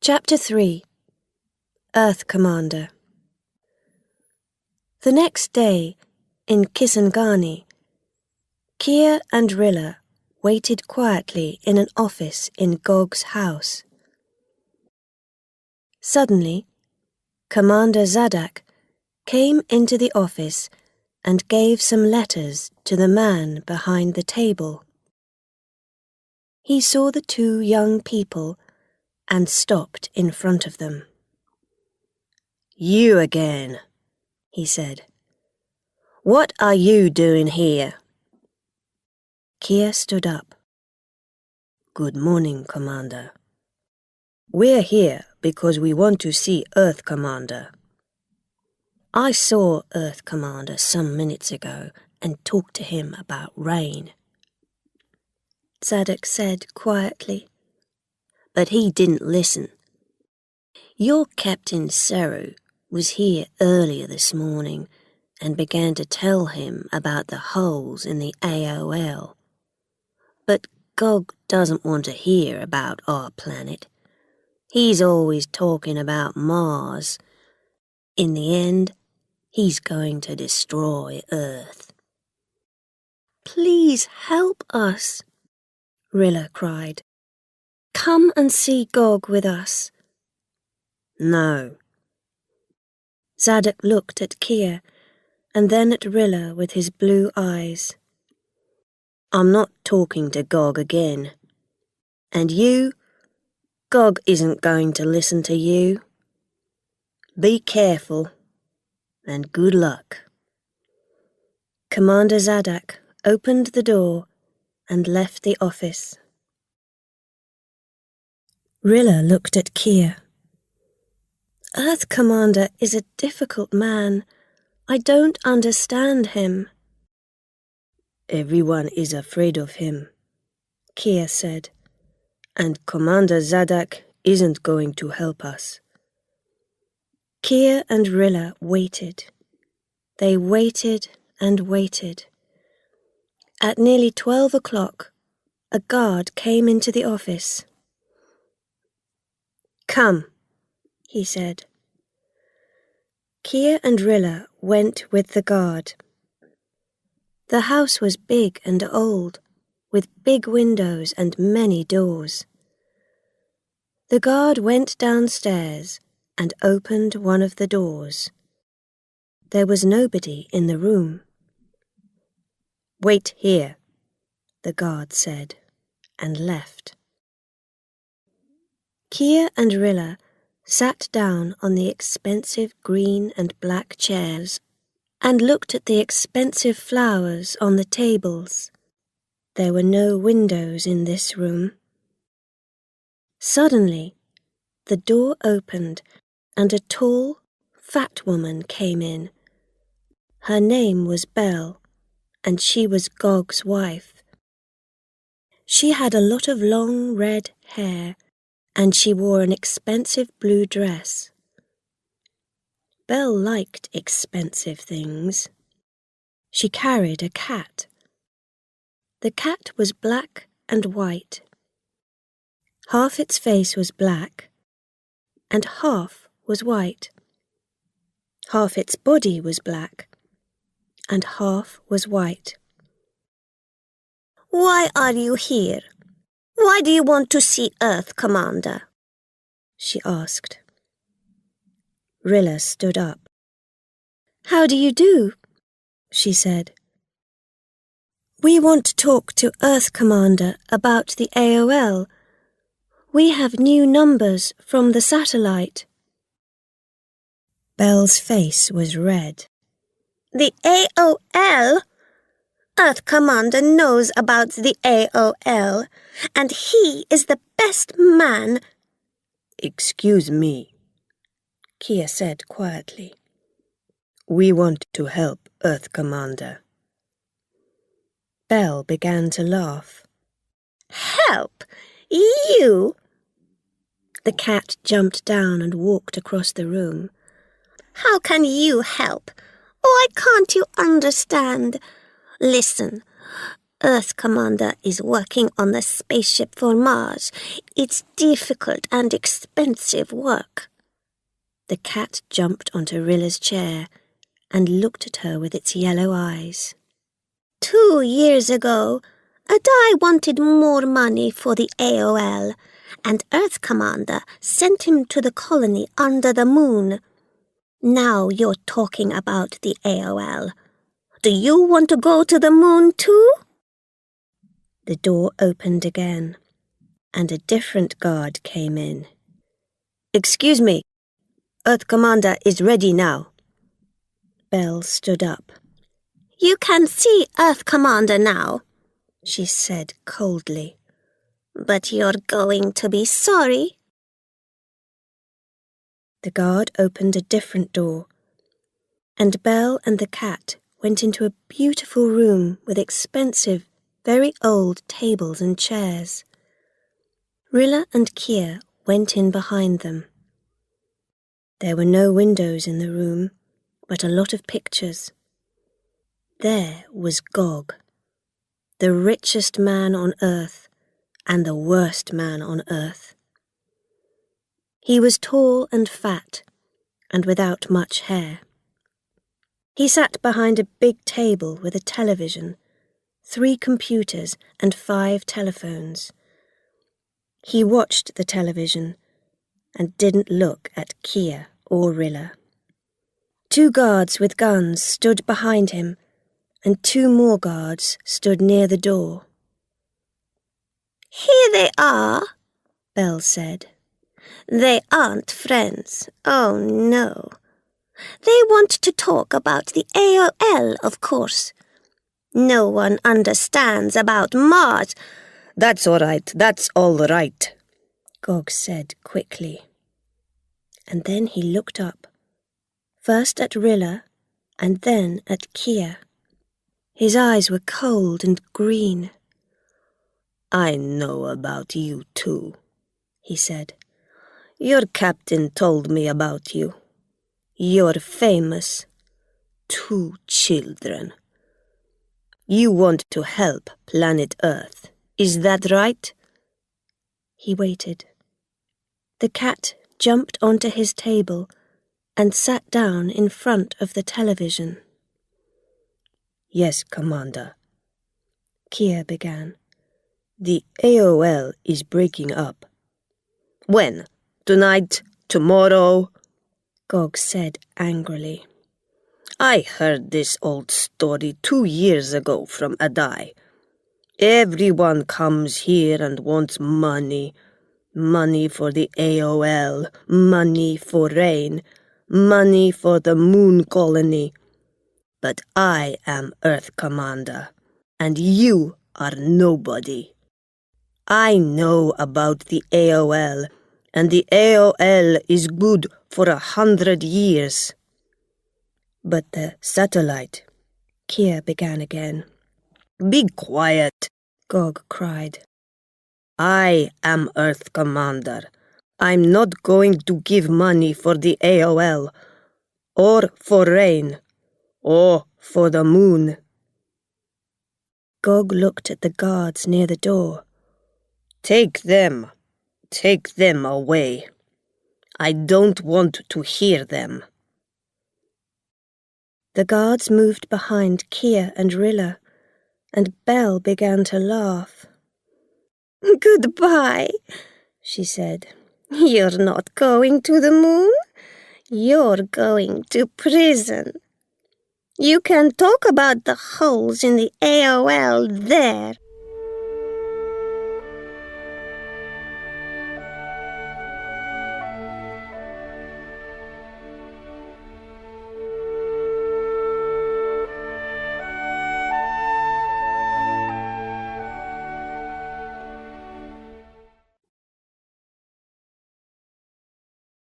Chapter 3 Earth Commander. The next day, in Kisangani, Kia and Rilla waited quietly in an office in Gog's house. Suddenly, Commander Zadak came into the office and gave some letters to the man behind the table. He saw the two young people and stopped in front of them. "You again," he said. "What are you doing here?" Kia stood up. "Good morning, Commander. We're here because we want to see Earth Commander." I saw Earth Commander some minutes ago and talked to him about rain, Zadak said quietly. But he didn't listen. Your Captain Saru was here earlier this morning and began to tell him about the holes in the AOL. But Gog doesn't want to hear about our planet. He's always talking about Mars. In the end, he's going to destroy Earth. "Please help us," Rilla cried. "Come and see Gog with us." "No." Zadak looked at Kia and then at Rilla with his blue eyes. "I'm not talking to Gog again. And you? Gog isn't going to listen to you. Be careful, and good luck." Commander Zadak opened the door and left the office. Rilla looked at Kia. "Earth Commander is a difficult man. I don't understand him." "Everyone is afraid of him," Kia said, "and Commander Zadak isn't going to help us." Kia and Rilla waited. They waited and waited. At nearly 12 o'clock, a guard came into the office. "Come," he said. Kia and Rilla went with the guard. The house was big and old, with big windows and many doors. The guard went downstairs and opened one of the doors. There was nobody in the room. "Wait here," the guard said, and left. Kia and Rilla sat down on the expensive green and black chairs and looked at the expensive flowers on the tables. There were no windows in this room. Suddenly, the door opened and a tall, fat woman came in. Her name was Belle, and she was Gog's wife. She had a lot of long red hair, and she wore an expensive blue dress. Belle liked expensive things. She carried a cat. The cat was black and white. Half its face was black, and half was white. Half its body was black, and half was white. "Why are you here? Why do you want to see Earth Commander?" she asked. Rilla stood up. "How do you do?" she said. "We want to talk to Earth Commander about the AOL. We have new numbers from the satellite." Belle's face was red. "The AOL? Earth Commander knows about the AOL, and he is the best man." "Excuse me," Kia said quietly. "We want to help Earth Commander." Belle began to laugh. "Help? You?" The cat jumped down and walked across the room. "How can you help? Why can't you understand? Listen, Earth Commander is working on the spaceship for Mars. It's difficult and expensive work. The cat jumped onto Rilla's chair and looked at her with its yellow eyes. 2 years ago, Adai wanted more money for the AOL, and Earth Commander sent him to the colony under the moon. Now you're talking about the AOL. Do you want to go to the moon too? The door opened again, and a different guard came in. Excuse me, Earth Commander is ready now. Belle stood up. You can see Earth Commander now, she said coldly. But you're going to be sorry. The guard opened a different door, and Belle and the cat went into a beautiful room with expensive, very old tables and chairs. Rilla and Kia went in behind them. There were no windows in the room, but a lot of pictures. There was Gog, the richest man on earth and the worst man on earth. He was tall and fat and without much hair. He sat behind a big table with a television, 3 computers and 5 telephones. He watched the television and didn't look at Kia or Rilla. 2 guards with guns stood behind him, and 2 more guards stood near the door. Here they are, Belle said. They aren't friends. Oh, no. They want to talk about the AOL, of course. No one understands about Mars. That's all right, Gog said quickly. And then he looked up, first at Rilla and then at Kia. His eyes were cold and green. I know about you too, he said. Your captain told me about you. You're famous. 2 children. You want to help planet Earth, is that right? He waited. The cat jumped onto his table and sat down in front of the television. Yes, Commander, Kia began. The AOL is breaking up. When? Tonight? Tomorrow? Gog said angrily. I heard this old story 2 years ago from Adai. Everyone comes here and wants money. Money for the AOL, money for rain, money for the moon colony. But I am Earth Commander, and you are nobody. I know about the AOL, and the AOL is good for 100 years. But the satellite, Kia began again. Be quiet, Gog cried. I am Earth Commander. I'm not going to give money for the AOL, or for rain, or for the moon. Gog looked at the guards near the door. Take them away. I don't want to hear them. The guards moved behind Kia and Rilla, and Belle began to laugh. Goodbye, she said. You're not going to the moon. You're going to prison. You can talk about the holes in the AOL there.